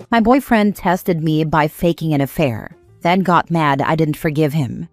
My boyfriend tested me by faking an affair, then got mad I didn't forgive him.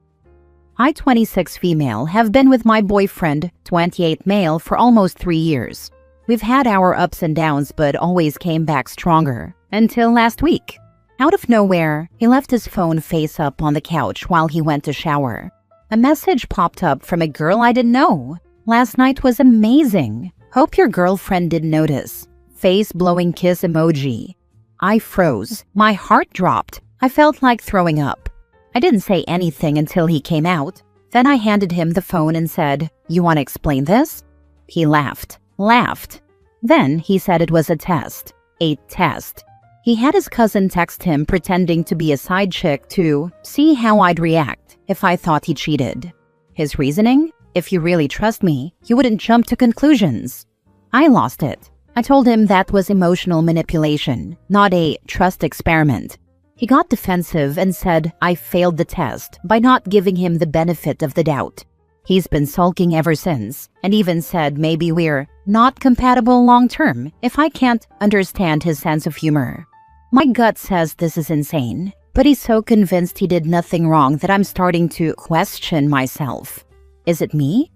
I, 26 female, have been with my boyfriend, 28 male, for almost 3 years. We've had our ups and downs but always came back stronger, until last week. Out of nowhere, he left his phone face up on the couch while he went to shower. A message popped up from a girl I didn't know. Last night was amazing. Hope your girlfriend didn't notice. Face blowing kiss emoji. I froze. My heart dropped. I felt like throwing up. I didn't say anything until he came out. Then I handed him the phone and said, "You want to explain this?" He laughed. Then he said it was a test. A test. He had his cousin text him pretending to be a side chick to see how I'd react if I thought he cheated. His reasoning? If you really trust me, you wouldn't jump to conclusions. I lost it. I told him that was emotional manipulation, not a trust experiment. He got defensive and said I failed the test by not giving him the benefit of the doubt. He's been sulking ever since, and even said maybe we're not compatible long-term if I can't understand his sense of humor. My gut says this is insane, but he's so convinced he did nothing wrong that I'm starting to question myself. Is it me?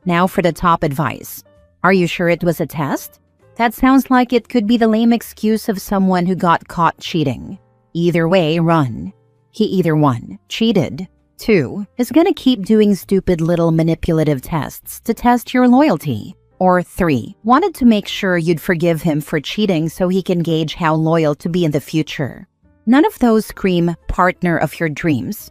Now for the top advice. Are you sure it was a test? That sounds like it could be the lame excuse of someone who got caught cheating. Either way, run. He either 1, cheated, 2, is gonna keep doing stupid little manipulative tests to test your loyalty, or 3, wanted to make sure you'd forgive him for cheating so he can gauge how loyal to be in the future. None of those scream partner of your dreams.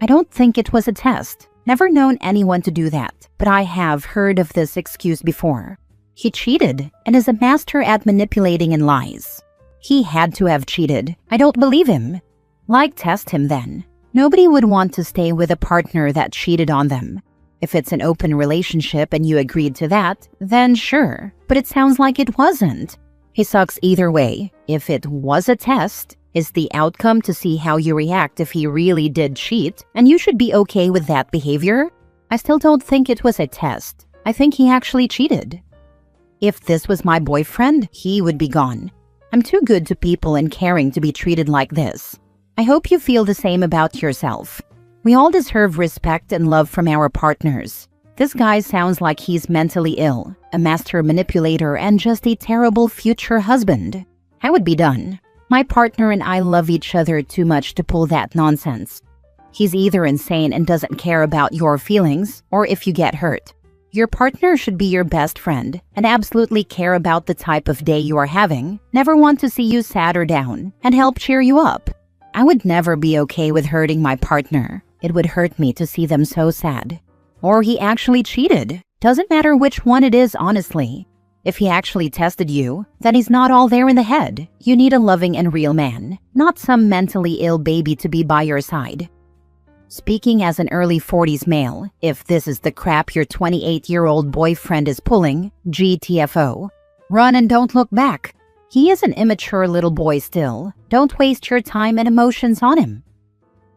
I don't think it was a test. Never known anyone to do that, but I have heard of this excuse before. He cheated and is a master at manipulating and lies. He had to have cheated. I don't believe him. Like, test him then. Nobody would want to stay with a partner that cheated on them. If it's an open relationship and you agreed to that, then sure, but it sounds like it wasn't. He sucks either way. If it was a test, is the outcome to see how you react if he really did cheat, and you should be okay with that behavior? I still don't think it was a test. I think he actually cheated. If this was my boyfriend, he would be gone. I'm too good to people and caring to be treated like this. I hope you feel the same about yourself. We all deserve respect and love from our partners. This guy sounds like he's mentally ill, a master manipulator, and just a terrible future husband. I would be done. My partner and I love each other too much to pull that nonsense. He's either insane and doesn't care about your feelings, or if you get hurt. Your partner should be your best friend and absolutely care about the type of day you are having, never want to see you sad or down, and help cheer you up. I would never be okay with hurting my partner. It would hurt me to see them so sad. Or he actually cheated. Doesn't matter which one it is, honestly. If he actually tested you, then he's not all there in the head. You need a loving and real man, not some mentally ill baby to be by your side. Speaking as an early 40s male, if this is the crap your 28-year-old boyfriend is pulling, GTFO. Run and don't look back. He is an immature little boy still. Don't waste your time and emotions on him.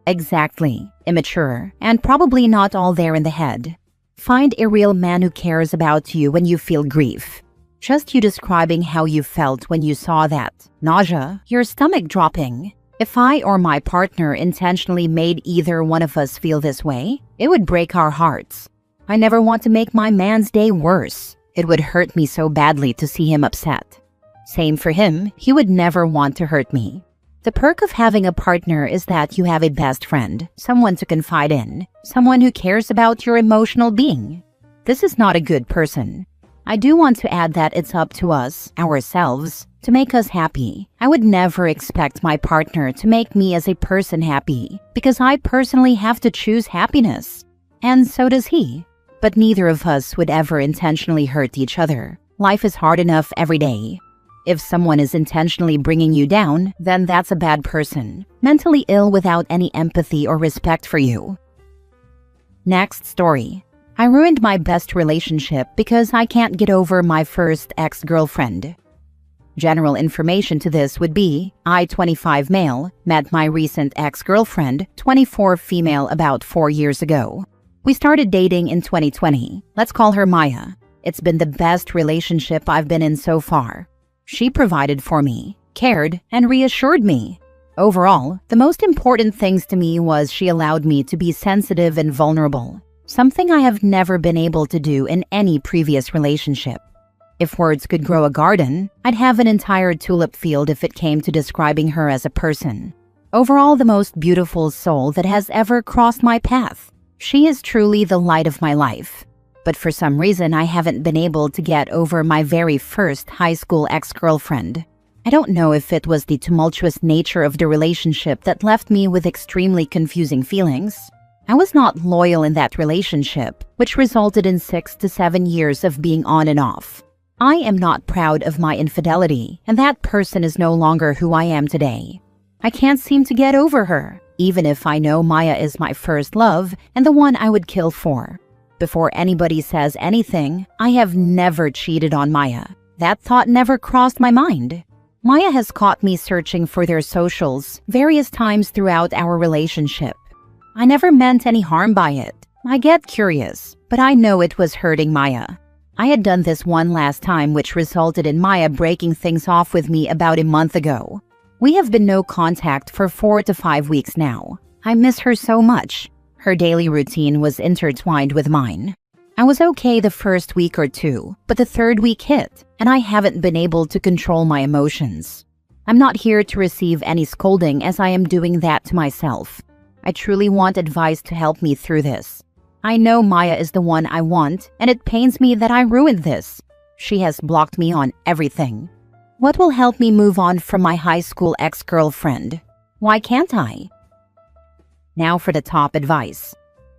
Exactly. Immature, and probably not all there in the head. Find a real man who cares about you when you feel grief. Just you describing how you felt when you saw that. Nausea, your stomach dropping. If I or my partner intentionally made either one of us feel this way, it would break our hearts. I never want to make my man's day worse. It would hurt me so badly to see him upset. Same for him, he would never want to hurt me. The perk of having a partner is that you have a best friend, someone to confide in, someone who cares about your emotional being. This is not a good person. I do want to add that it's up to us, ourselves, to make us happy. I would never expect my partner to make me as a person happy, because I personally have to choose happiness. And so does he. But neither of us would ever intentionally hurt each other. Life is hard enough every day. If someone is intentionally bringing you down, then that's a bad person, mentally ill without any empathy or respect for you. Next story. I ruined my best relationship because I can't get over my first ex-girlfriend. General information to this would be, I, 25 male, met my recent ex-girlfriend, 24 female, about 4 years ago. We started dating in 2020. Let's call her Maya. It's been the best relationship I've been in so far. She provided for me. cared, and reassured me. Overall, the most important things to me was she allowed me to be sensitive and vulnerable, something I have never been able to do in any previous relationship. If words could grow a garden, I'd have an entire tulip field if it came to describing her as a person. Overall, the most beautiful soul that has ever crossed my path. She is truly the light of my life. But for some reason, I haven't been able to get over my very first high school ex-girlfriend. I don't know if it was the tumultuous nature of the relationship that left me with extremely confusing feelings. I was not loyal in that relationship, which resulted in 6 to 7 years of being on and off. I am not proud of my infidelity, and that person is no longer who I am today. I can't seem to get over her, even if I know Maya is my first love and the one I would kill for. Before anybody says anything, I have never cheated on Maya. That thought never crossed my mind. Maya has caught me searching for their socials various times throughout our relationship. I never meant any harm by it. I get curious, but I know it was hurting Maya. I had done this one last time, which resulted in Maya breaking things off with me about a month ago. We have been no contact for 4 to 5 weeks now. I miss her so much. Her daily routine was intertwined with mine. I was okay the first week or two, but the third week hit, and I haven't been able to control my emotions. I'm not here to receive any scolding, as I am doing that to myself. I truly want advice to help me through this. I know Maya is the one I want, and it pains me that I ruined this. She has blocked me on everything. What will help me move on from my high school ex-girlfriend? Why can't I? Now for the top advice.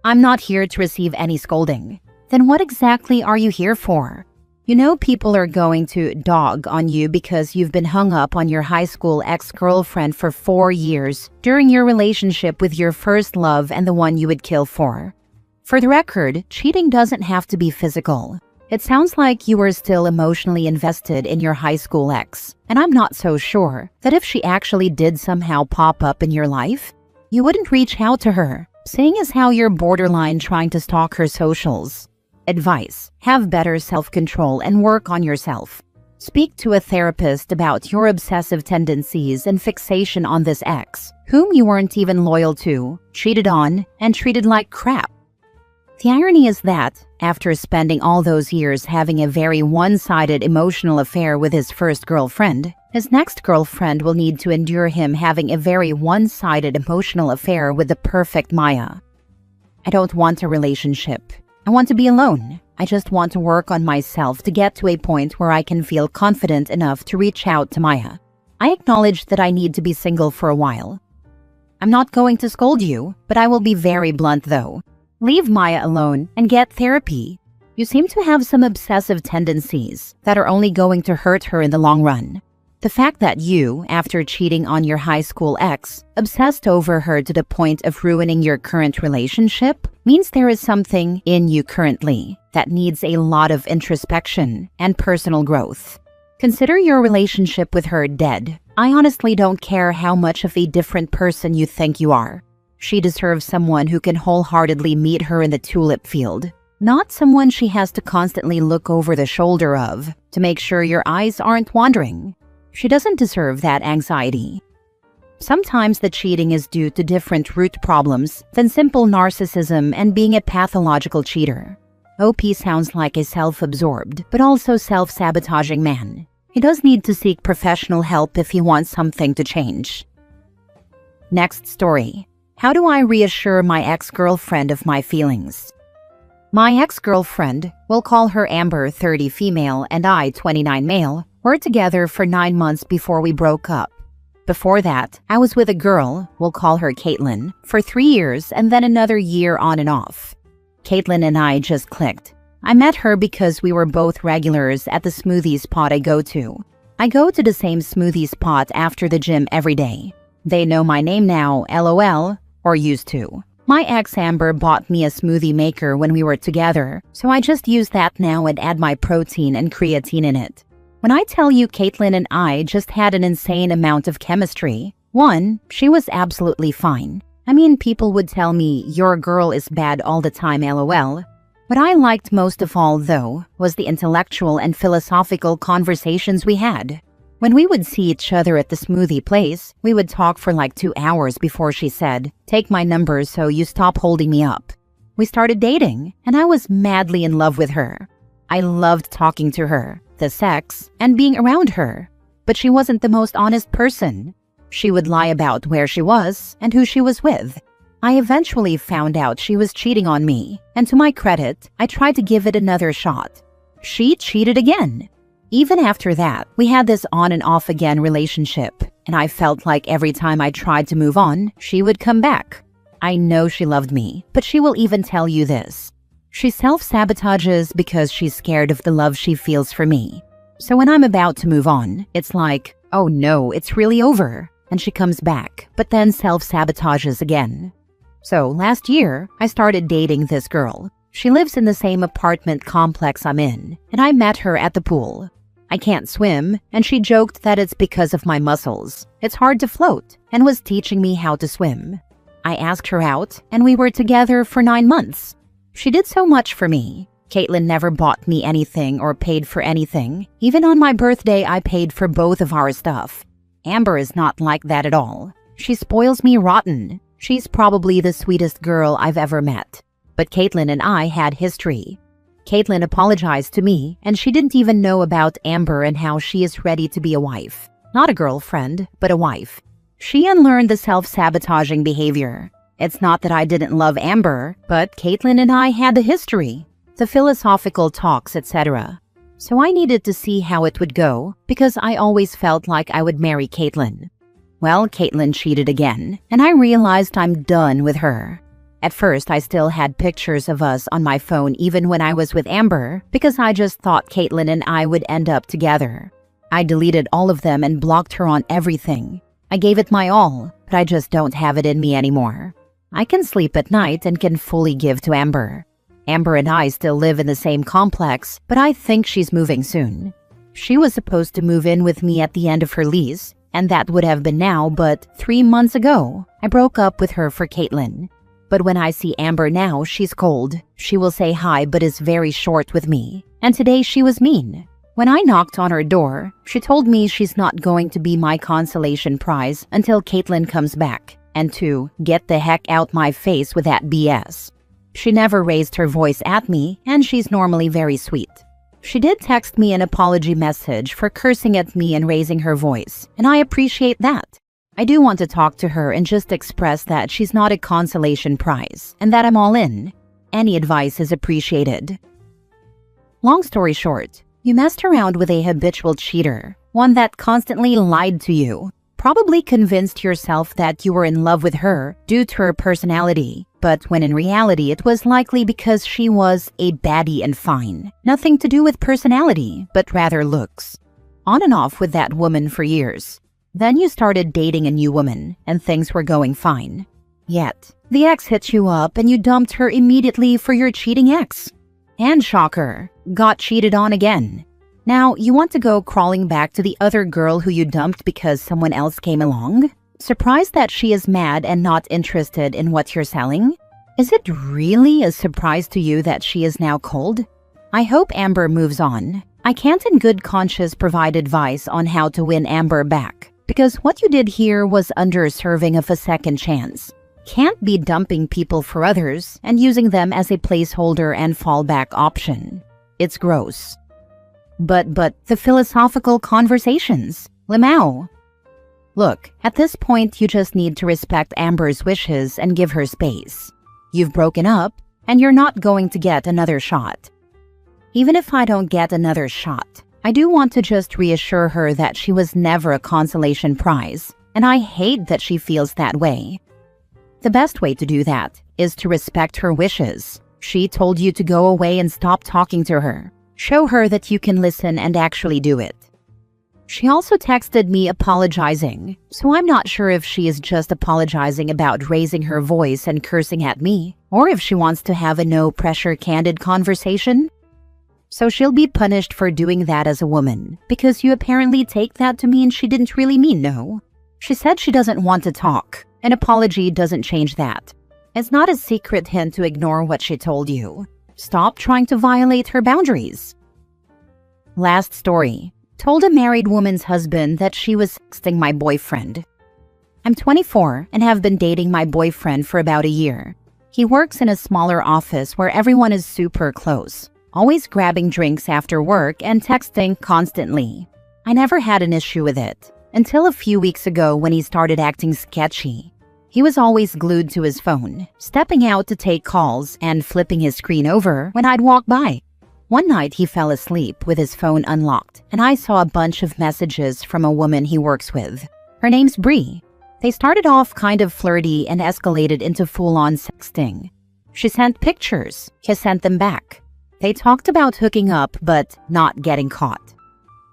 I'm not here to receive any scolding. Then what exactly are you here for? You know people are going to dog on you because you've been hung up on your high school ex-girlfriend for 4 years during your relationship with your first love and the one you would kill for. For the record, cheating doesn't have to be physical. It sounds like you were still emotionally invested in your high school ex, and I'm not so sure that if she actually did somehow pop up in your life, you wouldn't reach out to her, seeing as how you're borderline trying to stalk her socials. Advice: have better self-control and work on yourself. Speak to a therapist about your obsessive tendencies and fixation on this ex, whom you weren't even loyal to, cheated on, and treated like crap. The irony is that, after spending all those years having a very one-sided emotional affair with his first girlfriend, his next girlfriend will need to endure him having a very one-sided emotional affair with the perfect Maya. I don't want a relationship. I want to be alone. I just want to work on myself to get to a point where I can feel confident enough to reach out to Maya. I acknowledge that I need to be single for a while. I'm not going to scold you, but I will be very blunt though. Leave Maya alone and get therapy. You seem to have some obsessive tendencies that are only going to hurt her in the long run. The fact that you, after cheating on your high school ex, obsessed over her to the point of ruining your current relationship means there is something in you currently that needs a lot of introspection and personal growth. Consider your relationship with her dead. I honestly don't care how much of a different person you think you are. She deserves someone who can wholeheartedly meet her in the tulip field, not someone she has to constantly look over the shoulder of to make sure your eyes aren't wandering. She doesn't deserve that anxiety. Sometimes the cheating is due to different root problems than simple narcissism and being a pathological cheater. OP sounds like a self-absorbed, but also self-sabotaging man. He does need to seek professional help if he wants something to change. Next story. How do I reassure my ex-girlfriend of my feelings? My ex-girlfriend, we'll call her Amber, 30 female, and I, 29 male, were together for 9 months before we broke up. Before that, I was with a girl, we'll call her Caitlin, for 3 years and then another year on and off. Caitlin and I just clicked. I met her because we were both regulars at the smoothie spot I go to. I go to the same smoothie spot after the gym every day. They know my name now, LOL, or used to. My ex Amber bought me a smoothie maker when we were together, so I just use that now and add my protein and creatine in it. When I tell you Caitlin and I just had an insane amount of chemistry, 1, she was absolutely fine. I mean, people would tell me, your girl is bad all the time, LOL. What I liked most of all, though, was the intellectual and philosophical conversations we had. When we would see each other at the smoothie place, we would talk for like 2 hours before she said, "Take my number so you stop holding me up." We started dating, and I was madly in love with her. I loved talking to her, the sex, and being around her. But she wasn't the most honest person. She would lie about where she was and who she was with. I eventually found out she was cheating on me, and to my credit, I tried to give it another shot. She cheated again. Even after that, we had this on and off again relationship, and I felt like every time I tried to move on, she would come back. I know she loved me, but she will even tell you this. She self-sabotages because she's scared of the love she feels for me. So when I'm about to move on, it's like, oh no, it's really over. And she comes back, but then self-sabotages again. So last year, I started dating this girl. She lives in the same apartment complex I'm in, and I met her at the pool. I can't swim, and she joked that it's because of my muscles. It's hard to float, and was teaching me how to swim. I asked her out, and we were together for 9 months. She did so much for me. Caitlin never bought me anything or paid for anything. Even on my birthday, I paid for both of our stuff. Amber is not like that at all. She spoils me rotten. She's probably the sweetest girl I've ever met. But Caitlin and I had history. Caitlin apologized to me, and she didn't even know about Amber and how she is ready to be a wife. Not a girlfriend, but a wife. She unlearned the self-sabotaging behavior. It's not that I didn't love Amber, but Caitlin and I had the history, the philosophical talks, etc. So I needed to see how it would go, because I always felt like I would marry Caitlin. Well, Caitlin cheated again, and I realized I'm done with her. At first, I still had pictures of us on my phone even when I was with Amber, because I just thought Caitlin and I would end up together. I deleted all of them and blocked her on everything. I gave it my all, but I just don't have it in me anymore. I can sleep at night and can fully give to Amber. Amber and I still live in the same complex, but I think she's moving soon. She was supposed to move in with me at the end of her lease, and that would have been now, but 3 months ago, I broke up with her for Caitlin. But when I see Amber now, she's cold. She will say hi but is very short with me. And today she was mean. When I knocked on her door, she told me she's not going to be my consolation prize until Caitlin comes back, and to get the heck out my face with that BS. She never raised her voice at me, and she's normally very sweet. She did text me an apology message for cursing at me and raising her voice, and I appreciate that. I do want to talk to her and just express that she's not a consolation prize, and that I'm all in. Any advice is appreciated. Long story short, you messed around with a habitual cheater, one that constantly lied to you. Probably convinced yourself that you were in love with her due to her personality, but when in reality it was likely because she was a baddie and fine. Nothing to do with personality, but rather looks. On and off with that woman for years. Then you started dating a new woman, and things were going fine. Yet, the ex hit you up and you dumped her immediately for your cheating ex. And shocker, got cheated on again. Now, you want to go crawling back to the other girl who you dumped because someone else came along? Surprised that she is mad and not interested in what you're selling? Is it really a surprise to you that she is now cold? I hope Amber moves on. I can't in good conscience provide advice on how to win Amber back, because what you did here was underserving of a second chance. Can't be dumping people for others and using them as a placeholder and fallback option. It's gross. But the philosophical conversations, Limau. Look, at this point you just need to respect Amber's wishes and give her space. You've broken up, and you're not going to get another shot. Even if I don't get another shot, I do want to just reassure her that she was never a consolation prize, and I hate that she feels that way. The best way to do that is to respect her wishes. She told you to go away and stop talking to her. Show her that you can listen and actually do it. She also texted me apologizing, so I'm not sure if she is just apologizing about raising her voice and cursing at me, or if she wants to have a no-pressure candid conversation. So she'll be punished for doing that as a woman, because you apparently take that to mean she didn't really mean no. She said she doesn't want to talk. An apology doesn't change that. It's not a secret hint to ignore what she told you. Stop trying to violate her boundaries. Last story. told a married woman's husband that she was sexting my boyfriend. I'm 24 and have been dating my boyfriend for about a year. He works in a smaller office where everyone is super close, always grabbing drinks after work and texting constantly. I never had an issue with it, until a few weeks ago when he started acting sketchy. He was always glued to his phone, stepping out to take calls and flipping his screen over when I'd walk by. One night he fell asleep with his phone unlocked, and I saw a bunch of messages from a woman he works with. Her name's Bree. They started off kind of flirty and escalated into full-on sexting. She sent pictures. He sent them back. They talked about hooking up but not getting caught.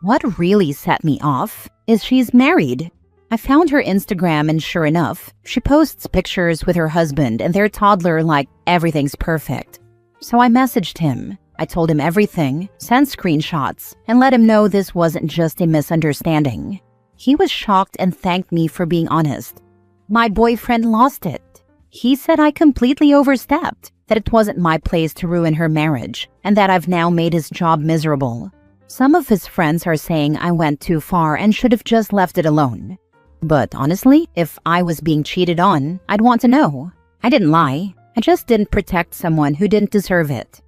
What really set me off is she's married. I found her Instagram and sure enough, she posts pictures with her husband and their toddler like everything's perfect. So I messaged him. I told him everything, sent screenshots, and let him know this wasn't just a misunderstanding. He was shocked and thanked me for being honest. My boyfriend lost it. He said I completely overstepped, that it wasn't my place to ruin her marriage, and that I've now made his job miserable. Some of his friends are saying I went too far and should have just left it alone. But honestly, if I was being cheated on, I'd want to know. I didn't lie. I just didn't protect someone who didn't deserve it.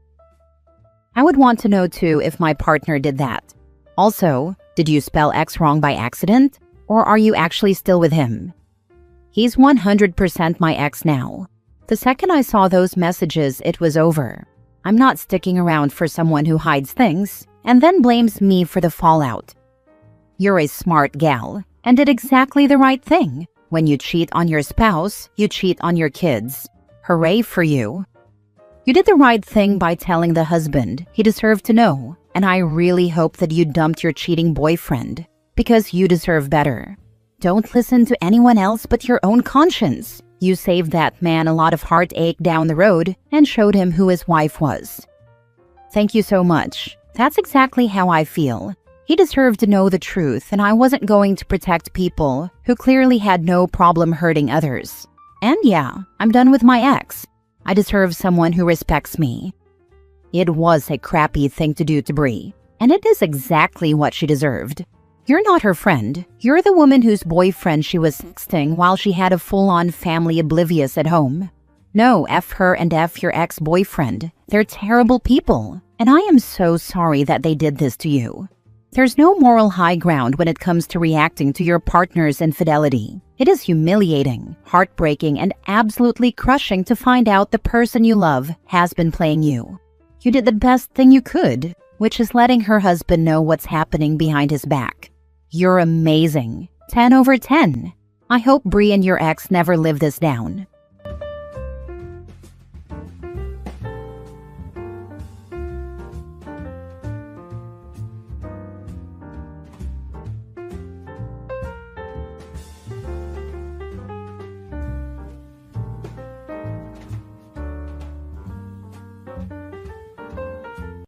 I would want to know too if my partner did that. Also, did you spell X wrong by accident? Or are you actually still with him? He's 100% my ex now. The second I saw those messages, it was over. I'm not sticking around for someone who hides things and then blames me for the fallout. You're a smart gal and did exactly the right thing. When you cheat on your spouse, you cheat on your kids. Hooray for you. You did the right thing by telling the husband he deserved to know, and I really hope that you dumped your cheating boyfriend, because you deserve better. Don't listen to anyone else but your own conscience. You saved that man a lot of heartache down the road and showed him who his wife was. Thank you so much. That's exactly how I feel. He deserved to know the truth, and I wasn't going to protect people who clearly had no problem hurting others. And yeah, I'm done with my ex. I deserve someone who respects me. It was a crappy thing to do to Bree, and it is exactly what she deserved. You're not her friend. You're the woman whose boyfriend she was sexting while she had a full-on family oblivious at home. No, F her and F your ex-boyfriend. They're terrible people, and I am so sorry that they did this to you. There's no moral high ground when it comes to reacting to your partner's infidelity. It is humiliating, heartbreaking, and absolutely crushing to find out the person you love has been playing you. You did the best thing you could, which is letting her husband know what's happening behind his back. You're amazing. 10 over 10. I hope Bree and your ex never live this down.